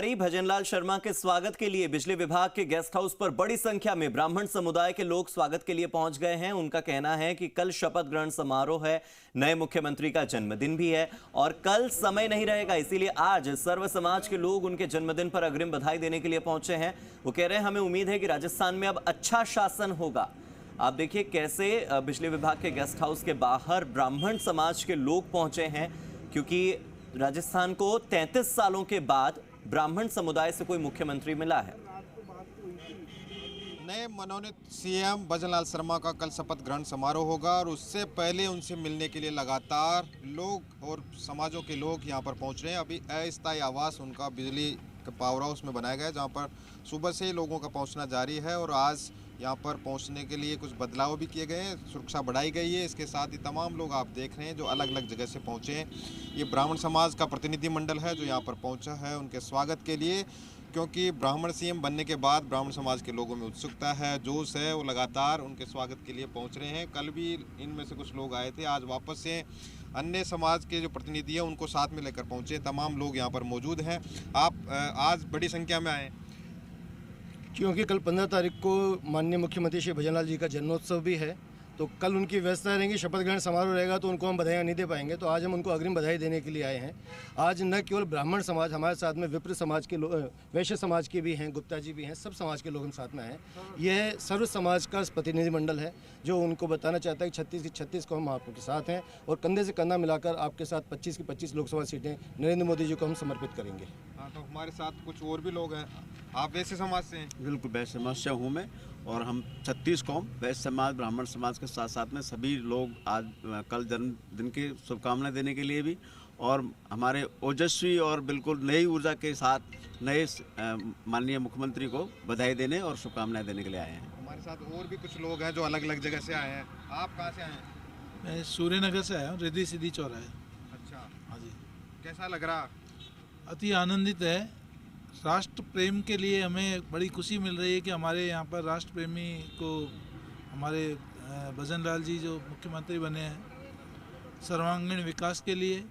भजनलाल शर्मा के स्वागत के लिए बिजली विभाग के गेस्ट हाउस पर बड़ी संख्या में ब्राह्मण समुदाय के लोग स्वागत के लिए पहुंच गए हैं। उनका कहना है कि कल शपथ ग्रहण समारोह है, नए मुख्यमंत्री का जन्मदिन भी है और कल समय नहीं रहेगा, इसीलिए आज सर्व समाज के लोग उनके जन्मदिन पर अग्रिम बधाई देने के लिए पहुंचे हैं। वो कह रहे हैं हमें उम्मीद है कि राजस्थान में अब अच्छा शासन होगा। आप देखिए कैसे बिजली विभाग के गेस्ट हाउस के बाहर ब्राह्मण समाज के लोग पहुंचे हैं, क्योंकि राजस्थान को 33 सालों के बाद ब्राह्मण समुदाय से कोई मुख्यमंत्री मिला है। नए मनोनीत सीएम भजनलाल शर्मा का कल शपथ ग्रहण समारोह होगा और उससे पहले उनसे मिलने के लिए लगातार लोग और समाजों के लोग यहां पर पहुंच रहे हैं। अभी अस्थायी आवास उनका बिजली के पावर हाउस में बनाया गया है, जहां पर सुबह से ही लोगों का पहुंचना जारी है और आज यहां पर पहुंचने के लिए कुछ बदलाव भी किए गए हैं, सुरक्षा बढ़ाई गई है। इसके साथ ही तमाम लोग आप देख रहे हैं जो अलग अलग जगह से पहुंचे हैं। ये ब्राह्मण समाज का प्रतिनिधिमंडल है जो यहां पर पहुंचा है उनके स्वागत के लिए, क्योंकि ब्राह्मण सीएम बनने के बाद ब्राह्मण समाज के लोगों में उत्सुकता है, जोश है, वो लगातार उनके स्वागत के लिए पहुंच रहे हैं। कल भी इनमें से कुछ लोग आए थे, आज वापस से अन्य समाज के जो प्रतिनिधि हैं उनको साथ में लेकर पहुंचे। तमाम लोग यहाँ पर मौजूद हैं। आप आज बड़ी संख्या में आए क्योंकि कल 15 तारीख को माननीय मुख्यमंत्री श्री भजनलाल जी का जन्मोत्सव भी है, तो कल उनकी व्यवस्था रहेंगी, शपथ ग्रहण समारोह रहेगा, तो उनको हम बधाइयाँ नहीं दे पाएंगे। तो आज हम उनको अग्रिम बधाई देने के लिए आए हैं। आज न केवल ब्राह्मण समाज, हमारे साथ में विप्र समाज के लोग, वैश्य समाज के भी हैं, गुप्ता जी भी हैं, सब समाज के लोग हम साथ में आए हैं। यह सर्व समाज का प्रतिनिधिमंडल है जो उनको बताना चाहता है कि 36 की 36 को हम आपके साथ हैं और कंधे से कंधा मिलाकर आपके साथ 25 की 25 लोकसभा सीटें नरेंद्र मोदी जी को हम समर्पित करेंगे। हाँ, तो हमारे साथ कुछ और भी लोग हैं। आप वैश्य समाज से हैं? बिल्कुल, वैश्य समाज से हूँ मैं और हम 36 कौम वैश्य समाज ब्राह्मण समाज के साथ साथ में सभी लोग आज कल जन्मदिन की शुभकामनाएं देने के लिए भी और हमारे ओजस्वी और बिल्कुल नई ऊर्जा के साथ नए माननीय मुख्यमंत्री को बधाई देने और शुभकामनाएं देने के लिए आए हैं। हमारे साथ और भी कुछ लोग हैं जो अलग अलग जगह से आए हैं। आप कहाँ से आए हैं? मैं सूर्यनगर से आया हूँ, रिद्धि सिद्धि चौराहे। अच्छा, हाँ जी। कैसा लग रहा? अति आनंदित है। राष्ट्र प्रेम के लिए हमें बड़ी खुशी मिल रही है कि हमारे यहाँ पर राष्ट्र प्रेमी को हमारे भजनलाल जी जो मुख्यमंत्री बने हैं, सर्वांगीण विकास के लिए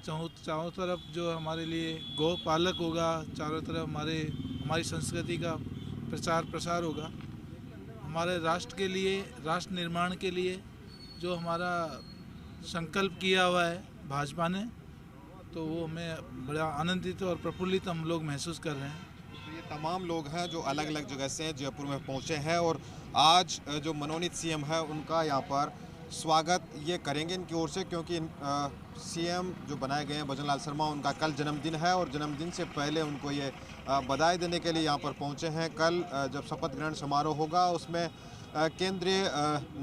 चारों तरफ जो हमारे लिए गौ पालक होगा, चारों तरफ हमारी संस्कृति का प्रचार प्रसार होगा, हमारे राष्ट्र के लिए, राष्ट्र निर्माण के लिए जो हमारा संकल्प किया हुआ है भाजपा ने, तो वो हमें बड़ा आनंदित और प्रफुल्लित हम लोग महसूस कर रहे हैं। तो ये तमाम लोग हैं जो अलग अलग जगह से जयपुर में पहुंचे हैं और आज जो मनोनीत सीएम है उनका यहाँ पर स्वागत ये करेंगे इनकी ओर से, क्योंकि सीएम जो बनाए गए हैं भजनलाल शर्मा, उनका कल जन्मदिन है और जन्मदिन से पहले उनको ये बधाई देने के लिए यहाँ पर पहुँचे हैं। कल जब शपथ ग्रहण समारोह होगा उसमें केंद्रीय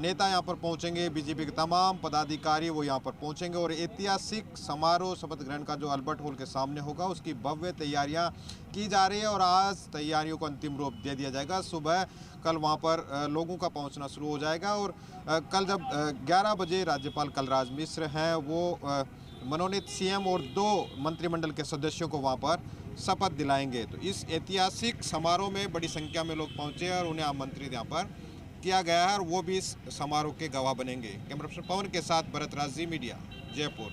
नेता यहाँ पर पहुँचेंगे, बीजेपी के तमाम पदाधिकारी वो यहाँ पर पहुँचेंगे और ऐतिहासिक समारोह शपथ ग्रहण का जो अल्बर्ट हॉल के सामने होगा उसकी भव्य तैयारियाँ की जा रही है और आज तैयारियों को अंतिम रूप दे दिया जाएगा। सुबह कल वहाँ पर लोगों का पहुँचना शुरू हो जाएगा और कल जब 11 बजे राज्यपाल कलराज मिश्र हैं वो मनोनीत सीएम और 2 मंत्रिमंडल के सदस्यों को वहाँ पर शपथ दिलाएंगे। तो इस ऐतिहासिक समारोह में बड़ी संख्या में लोग पहुँचे और उन्हें आमंत्रित यहाँ पर किया गया है और वो भी इस समारोह के गवाह बनेंगे। कैमरा पर्सन पवन के साथ भरत राज, जी मीडिया, जयपुर।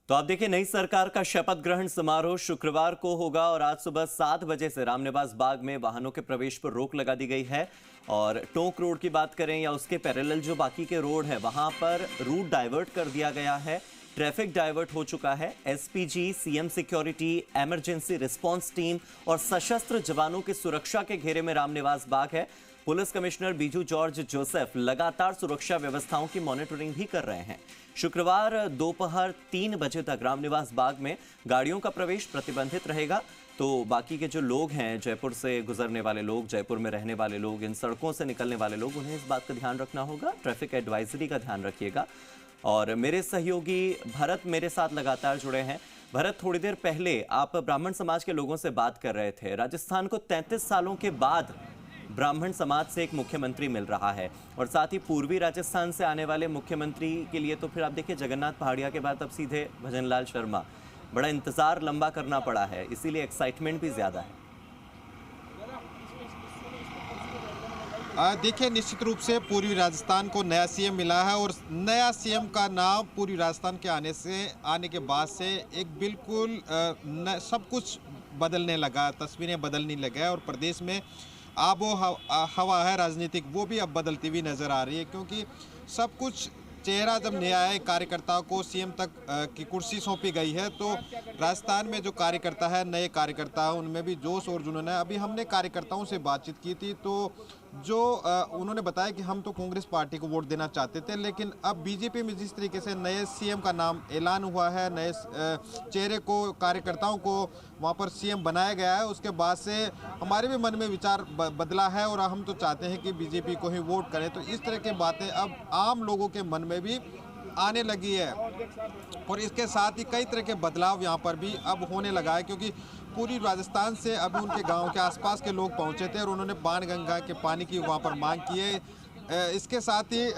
तो आप देखिए, नई सरकार का शपथ ग्रहण समारोह शुक्रवार को होगा और आज सुबह 7 बजे से रामनिवास बाग में वाहनों के प्रवेश पर रोक लगा दी गई है। और टोंक रोड की बात करें या उसके पैरेलल जो बाकी के रोड है वहां पर रूट डाइवर्ट कर दिया गया है, ट्रैफिक डाइवर्ट हो चुका है। SPG, CM security, emergency response team और सशस्त्र जवानों की सुरक्षा के घेरे में रामनिवास बाग है। Police commissioner Biju George Joseph लगातार सुरक्षा व्यवस्थाओं की मॉनिटरिंग भी कर रहे हैं। शुक्रवार दोपहर 3 बजे तक रामनिवास बाग में गाड़ियों का प्रवेश प्रतिबंधित रहेगा। तो बाकी के जो लोग हैं, जयपुर से गुजरने वाले लोग, जयपुर में रहने वाले लोग, इन सड़कों से निकलने वाले लोग, उन्हें इस बात का ध्यान रखना होगा। ट्रैफिक एडवाइजरी का ध्यान रखिएगा। और मेरे सहयोगी भरत मेरे साथ लगातार जुड़े हैं। भरत, थोड़ी देर पहले आप ब्राह्मण समाज के लोगों से बात कर रहे थे। राजस्थान को 33 सालों के बाद ब्राह्मण समाज से एक मुख्यमंत्री मिल रहा है और साथ ही पूर्वी राजस्थान से आने वाले मुख्यमंत्री के लिए तो फिर आप देखिए जगन्नाथ पहाड़िया के बाद अब सीधे भजनलाल शर्मा। बड़ा इंतजार लंबा करना पड़ा है, इसीलिए एक्साइटमेंट भी ज्यादा है। देखिए, निश्चित रूप से पूर्वी राजस्थान को नया सीएम मिला है और नया सीएम का नाम पूर्वी राजस्थान के आने के बाद से एक बिल्कुल सब कुछ बदलने लगा, तस्वीरें बदलने लगा और प्रदेश में आबो हवा है राजनीतिक, वो भी अब बदलती हुई नज़र आ रही है, क्योंकि सब कुछ चेहरा जब नया है, कार्यकर्ताओं को सीएम तक की कुर्सी सौंपी गई है, तो राजस्थान में जो कार्यकर्ता है, नए कार्यकर्ता है, उनमें भी जोश और जुनून है। अभी हमने कार्यकर्ताओं से बातचीत की थी, तो जो उन्होंने बताया कि हम तो कांग्रेस पार्टी को वोट देना चाहते थे, लेकिन अब बीजेपी में जिस तरीके से नए सीएम का नाम ऐलान हुआ है, नए चेहरे को, कार्यकर्ताओं को वहाँ पर सीएम बनाया गया है, उसके बाद से हमारे भी मन में विचार बदला है और हम तो चाहते हैं कि बीजेपी को ही वोट करें। तो इस तरह की बातें अब आम लोगों के मन में भी आने लगी है और इसके साथ ही कई तरह के बदलाव यहाँ पर भी अब होने लगा है, क्योंकि पूरी राजस्थान से अभी उनके गांव के आसपास के लोग पहुंचे थे और उन्होंने बाणगंगा के पानी की वहाँ पर मांग की है। इसके साथ ही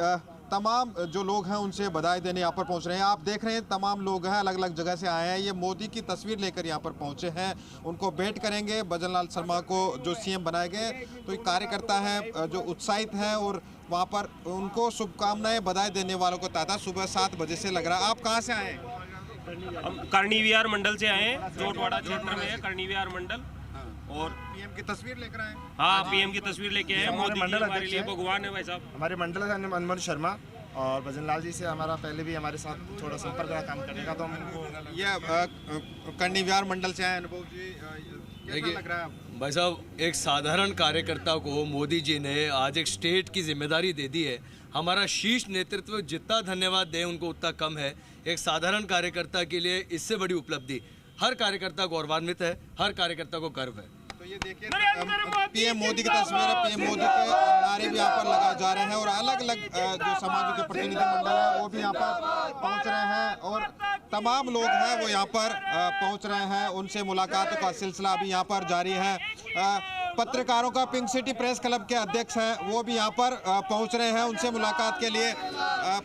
तमाम जो लोग हैं उनसे बधाई देने यहाँ पर पहुँच रहे हैं। आप देख रहे हैं तमाम लोग हैं, अलग अलग जगह से आए हैं, ये मोदी की तस्वीर लेकर यहाँ पर पहुँचे हैं, उनको भेंट करेंगे। भजन लाल शर्मा को जो सीएम बनाए गए, तो एक कार्यकर्ता है जो उत्साहित है और वहाँ पर उनको शुभकामनाएं, बधाई देने वालों को ताता सुबह 7 बजे से लग रहा है। आप कहाँ से आए हैं? हम करनी विहार मंडल से आए हैं, जोटवाड़ा क्षेत्र में है करनी विहार मंडल। और पीएम की तस्वीर लेकर आए? हाँ, पीएम की तस्वीर लेके आए। मोदी जी हमारे लिए भगवान है भाई साहब। हमारे मंडल है मनमोहन शर्मा और भजन लाल जी से हमारा पहले भी हमारे साथ थोड़ा संपर्क रहा काम करने का, तो हम इनको ये करनी विहार मंडल से आए। अनुभव जी, कैसा लग रहा है? भाई साहब, एक साधारण कार्यकर्ता को मोदी जी ने आज एक स्टेट की जिम्मेदारी दे दी है। हमारा शीर्ष नेतृत्व जितना धन्यवाद दें उनको उतना कम है। एक साधारण कार्यकर्ता के लिए इससे बड़ी उपलब्धि, हर कार्यकर्ता गौरवान्वित है, हर कार्यकर्ता को गर्व है। तो ये देखिए पीएम मोदी की तस्वीर है, पीएम मोदी के नारे भी यहाँ पर लगाए जा रहे हैं और अलग अलग जो समाजों के प्रतिनिधिमंडल है वो भी यहाँ पर पहुँच रहे हैं और तमाम लोग हैं वो यहाँ पर पहुँच रहे हैं। उनसे मुलाकातों का सिलसिला अभी यहाँ पर जारी है। पत्रकारों का पिंक सिटी प्रेस क्लब के अध्यक्ष हैं, वो भी यहाँ पर पहुँच रहे हैं उनसे मुलाकात के लिए।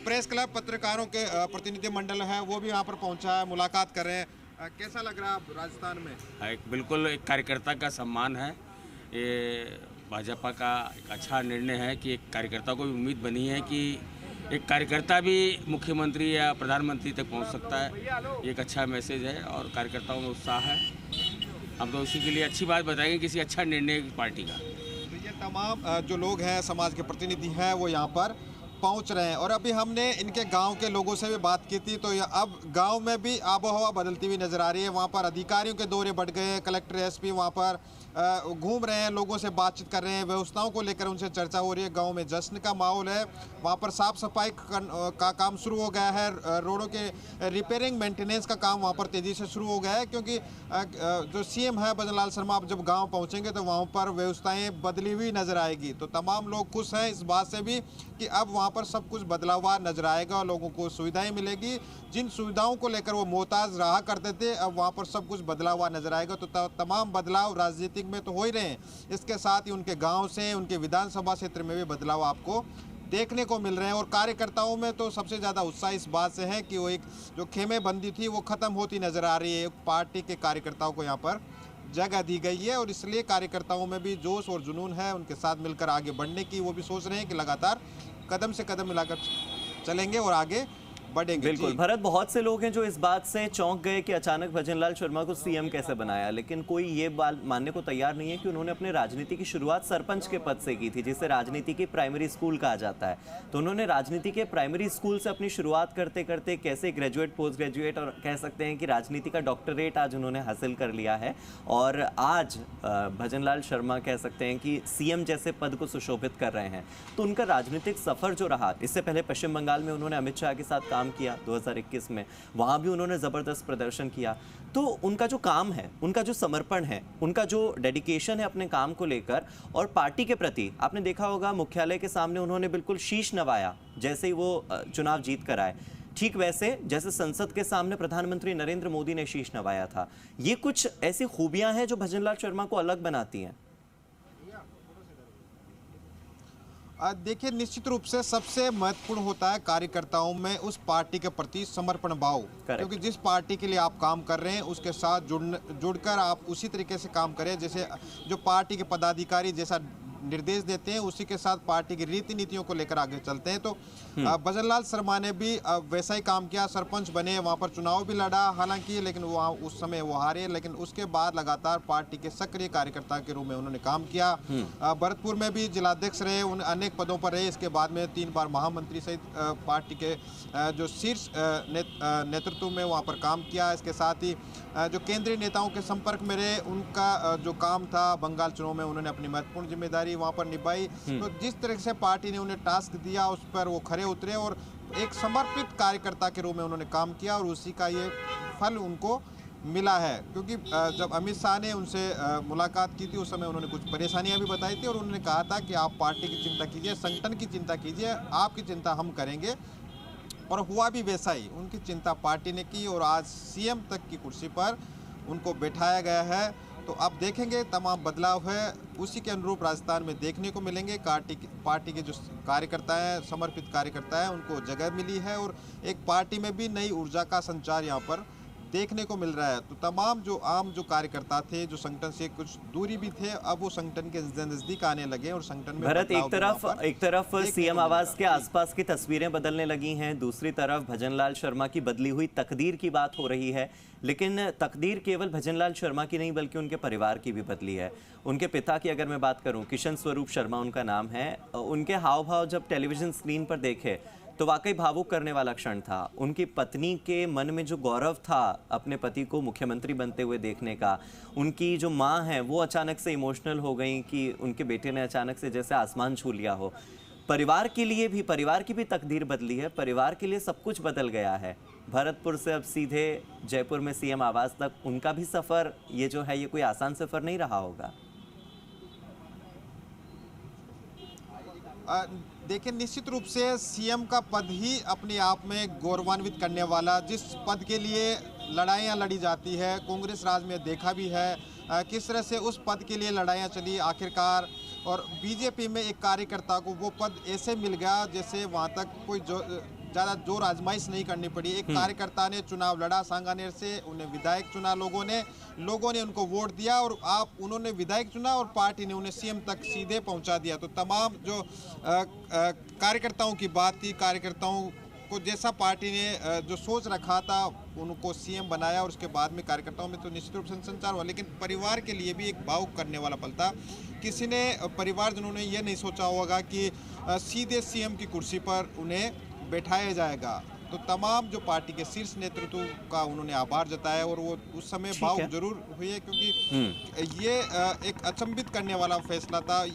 प्रेस क्लब पत्रकारों के प्रतिनिधिमंडल है, वो भी यहाँ पर पहुँचा है, मुलाकात कर रहे हैं। कैसा लग रहा है राजस्थान में? बिल्कुल एक कार्यकर्ता का सम्मान है। ये भाजपा का एक अच्छा निर्णय है कि एक कार्यकर्ता को भी उम्मीद बनी है कि एक कार्यकर्ता भी मुख्यमंत्री या प्रधानमंत्री तक पहुंच सकता है। ये एक अच्छा मैसेज है और कार्यकर्ताओं में उत्साह है। हम तो उसी के लिए अच्छी बात बताएंगे, किसी अच्छा निर्णय पार्टी का। तो ये तमाम जो लोग हैं, समाज के प्रतिनिधि हैं, वो यहाँ पर पहुंच रहे हैं और अभी हमने इनके गांव के लोगों से भी बात की थी, तो अब गांव में भी आबोहवा बदलती हुई नज़र आ रही है। वहाँ पर अधिकारियों के दौरे बढ़ गए हैं, कलेक्टर एसपी वहाँ पर घूम रहे हैं, लोगों से बातचीत कर रहे हैं, व्यवस्थाओं को लेकर उनसे चर्चा हो रही है। गांव में जश्न का माहौल है, वहाँ पर साफ सफाई का काम शुरू हो गया है, रोडों के रिपेयरिंग मेंटेनेंस का काम वहाँ पर तेज़ी से शुरू हो गया है, क्योंकि जो सीएम है भजन लाल शर्मा अब जब गाँव पहुँचेंगे तो वहाँ पर व्यवस्थाएँ बदली हुई नज़र आएगी। तो तमाम लोग खुश हैं इस बात से भी कि अब वहाँ पर सब कुछ बदला हुआ नजर आएगा और लोगों को सुविधाएं मिलेगी। जिन सुविधाओं को लेकर वो मोहताज रहा करते थे, अब वहाँ पर सब कुछ बदला हुआ नजर आएगा। तो तमाम बदलाव राजनीतिक में तो हो ही रहे हैं, इसके साथ ही उनके गांव से, उनके विधानसभा क्षेत्र में भी बदलाव आपको देखने को मिल रहे हैं। और कार्यकर्ताओं में तो सबसे ज़्यादा उत्साह इस बात से है कि वो एक जो खेमेबंदी थी वो ख़त्म होती नज़र आ रही है। पार्टी के कार्यकर्ताओं को यहाँ पर जगह दी गई है और इसलिए कार्यकर्ताओं में भी जोश और जुनून है, उनके साथ मिलकर आगे बढ़ने की। वो भी सोच रहे हैं कि लगातार कदम से कदम मिलाकर चलेंगे और आगे बढ़ेंगे। बिल्कुल भरत, बहुत से लोग हैं जो इस बात से चौंक गए कि अचानक भजन लाल शर्मा को सीएम कैसे बनाया, लेकिन कोई ये बात मानने को तैयार नहीं है कि उन्होंने अपने राजनीति की शुरुआत सरपंच के पद से की थी, जिसे राजनीति की प्राइमरी स्कूल कहा जाता है। तो उन्होंने राजनीति के प्राइमरी स्कूल से अपनी शुरुआत करते करते कैसे ग्रेजुएट, पोस्ट ग्रेजुएट और कह सकते हैं कि राजनीति का डॉक्टरेट आज उन्होंने हासिल कर लिया है और आज भजन लाल शर्मा कह सकते हैं कि सीएम जैसे पद को सुशोभित कर रहे हैं। तो उनका राजनीतिक सफर जो रहा, इससे पहले पश्चिम बंगाल में उन्होंने अमित शाह के साथ काम किया 2021 में, वहां भी उन्होंने जबरदस्त प्रदर्शन किया। तो उनका जो काम है, उनका जो समर्पण है, उनका जो डेडिकेशन है अपने काम को लेकर और पार्टी के प्रति, आपने देखा होगा मुख्यालय के सामने उन्होंने बिल्कुल शीश नवाया जैसे ही वो चुनाव जीत कर आए, ठीक वैसे जैसे संसद के सामने प्रधानमंत्री नरेंद्र मोदी ने शीश नवाया था। ये कुछ ऐसी खूबियां हैं जो भजन लाल शर्मा को अलग बनाती हैं। देखिए, निश्चित रूप से सबसे महत्वपूर्ण होता है कार्यकर्ताओं में उस पार्टी के प्रति समर्पण भाव, क्योंकि जिस पार्टी के लिए आप काम कर रहे हैं उसके साथ जुड़कर आप उसी तरीके से काम करें जैसे जो पार्टी के पदाधिकारी जैसा निर्देश देते हैं उसी के साथ पार्टी की रीति नीतियों को लेकर आगे चलते हैं। तो भजनलाल शर्मा ने भी वैसा ही काम किया, सरपंच बने, वहाँ पर चुनाव भी लड़ा हालांकि, लेकिन वहाँ उस समय वो हारे, लेकिन उसके बाद लगातार पार्टी के सक्रिय कार्यकर्ता के रूप में उन्होंने काम किया। भरतपुर में भी जिलाध्यक्ष रहे, उन अनेक पदों पर रहे, इसके बाद में 3 बार महामंत्री सहित पार्टी के जो शीर्ष नेतृत्व में वहाँ पर काम किया। इसके साथ ही जो केंद्रीय नेताओं के संपर्क में रहे, उनका जो काम था बंगाल चुनाव में उन्होंने अपनी महत्वपूर्ण जिम्मेदारी वहाँ पर निभाई। तो जिस तरह से पार्टी ने उन्हें टास्क दिया उस पर वो खरे उतरे और एक समर्पित कार्यकर्ता के रूप में उन्होंने काम किया और उसी का ये फल उनको मिला है। क्योंकि जब अमित शाह ने उनसे मुलाकात की थी उस समय उन्होंने कुछ परेशानियां भी बताई थी और उन्होंने कहा था कि आप पार्टी की चिंता कीजिए, संगठन की चिंता कीजिए, आपकी चिंता हम करेंगे। और हुआ भी वैसा ही, उनकी चिंता पार्टी ने की और आज सीएम तक की कुर्सी पर उनको बैठाया गया है। तो अब देखेंगे तमाम बदलाव है उसी के अनुरूप राजस्थान में देखने को मिलेंगे। पार्टी के जो कार्यकर्ता हैं, समर्पित कार्यकर्ता हैं, उनको जगह मिली है और एक पार्टी में भी नई ऊर्जा का संचार यहाँ पर देखने को मिल रहा है। तो तमाम जो आम जो कार्यकर्ता थे, जो संगठन से कुछ दूरी भी थे, अब वो संगठन के नजदीक आने लगे और संगठन में भरत, एक तरफ सीएम आवास के आसपास की तस्वीरें बदलने लगी हैं, दूसरी तरफ भजनलाल शर्मा की बदली हुई तकदीर की बात हो रही है। लेकिन तकदीर केवल भजनलाल शर्मा की नहीं बल्कि उनके परिवार की भी बदली है। उनके पिता की अगर मैं बात करूं, किशन स्वरूप शर्मा उनका नाम है, उनके हाव भाव जब टेलीविजन स्क्रीन पर देखे तो वाकई भावुक करने वाला क्षण था। उनकी पत्नी के मन में जो गौरव था अपने पति को मुख्यमंत्री बनते हुए देखने का, उनकी जो माँ है वो अचानक से इमोशनल हो गई कि उनके बेटे ने अचानक से जैसे आसमान छू लिया हो। परिवार के लिए भी, परिवार की भी तकदीर बदली है, परिवार के लिए सब कुछ बदल गया है। भरतपुर से अब सीधे जयपुर में सीएम आवास तक उनका भी सफ़र ये जो है ये कोई आसान सफ़र नहीं रहा होगा। देखिए, निश्चित रूप से सीएम का पद ही अपने आप में गौरवान्वित करने वाला, जिस पद के लिए लड़ाइयाँ लड़ी जाती है, कांग्रेस राज में देखा भी है किस तरह से उस पद के लिए लड़ाइयाँ चली आखिरकार। और बीजेपी में एक कार्यकर्ता को वो पद ऐसे मिल गया जैसे वहाँ तक कोई ज़्यादा जोर आजमाइश नहीं करनी पड़ी। एक कार्यकर्ता ने चुनाव लड़ा सांगानेर से, उन्हें विधायक चुना, लोगों ने उनको वोट दिया और उन्होंने विधायक चुना और पार्टी ने उन्हें सीएम तक सीधे पहुंचा दिया। तो तमाम जो कार्यकर्ताओं की बात थी, कार्यकर्ताओं को जैसा पार्टी ने जो सोच रखा था उनको सीएम बनाया और उसके बाद में कार्यकर्ताओं में तो निश्चित रूप से संचार हुआ। लेकिन परिवार के लिए भी एक भावुक करने वाला पल था। किसी ने परिवारजनों ने यह नहीं सोचा होगा कि सीधे सीएम की कुर्सी पर उन्हें बैठाया जाएगा। तो तमाम जो पार्टी के शीर्ष नेतृत्व का उन्होंने आभार जताया और वो उस समय भावुक जरूर हुए क्योंकि ये एक अचंभित करने वाला फैसला था।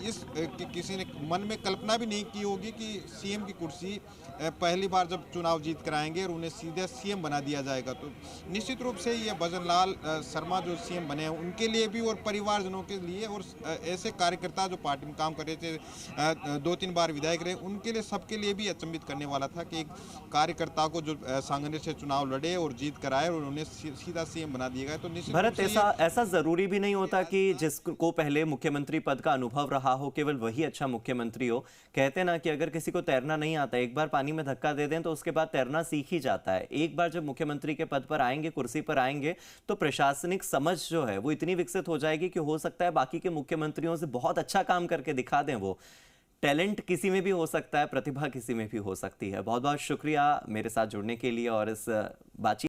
किसी ने मन में कल्पना भी नहीं की होगी कि सीएम की कुर्सी पहली बार जब चुनाव जीत कर आएंगे और उन्हें सीधे सीएम बना दिया जाएगा। तो निश्चित रूप से ये भजनलाल शर्मा जो सीएम बने हैं उनके लिए भी और परिवारजनों के लिए और ऐसे कार्यकर्ता जो पार्टी में काम कर रहे थे, 2-3 बार विधायक रहे, उनके लिए, सबके लिए भी अचंभित करने वाला था कि एक कार्यकर्ता को जो सांगानेर से चुनाव लड़े और जीत कर आए और उन्हें सीधा सीएम बना दिया गया। तो निश्चित भरत, ऐसा जरूरी भी नहीं होता कि जिसको पहले मुख्यमंत्री पद का अनुभव रहा हो केवल वही अच्छा मुख्यमंत्री हो। कहते ना कि अगर किसी को तैरना नहीं आता, एक बार पानी में धक्का दे दें तो उसके बाद तैरना सीख ही जाता है। एक बार जब मुख्यमंत्री के पद पर आएंगे, कुर्सी पर आएंगे, तो प्रशासनिक समझ जो है वो इतनी विकसित हो जाएगी कि हो सकता है बाकी के मुख्यमंत्रियों से बहुत अच्छा काम करके दिखा दें। वो टैलेंट किसी में भी हो सकता है, प्रतिभा किसी में भी हो सकती है। बहुत बहुत शुक्रिया मेरे साथ जुड़ने के लिए और इस बातचीत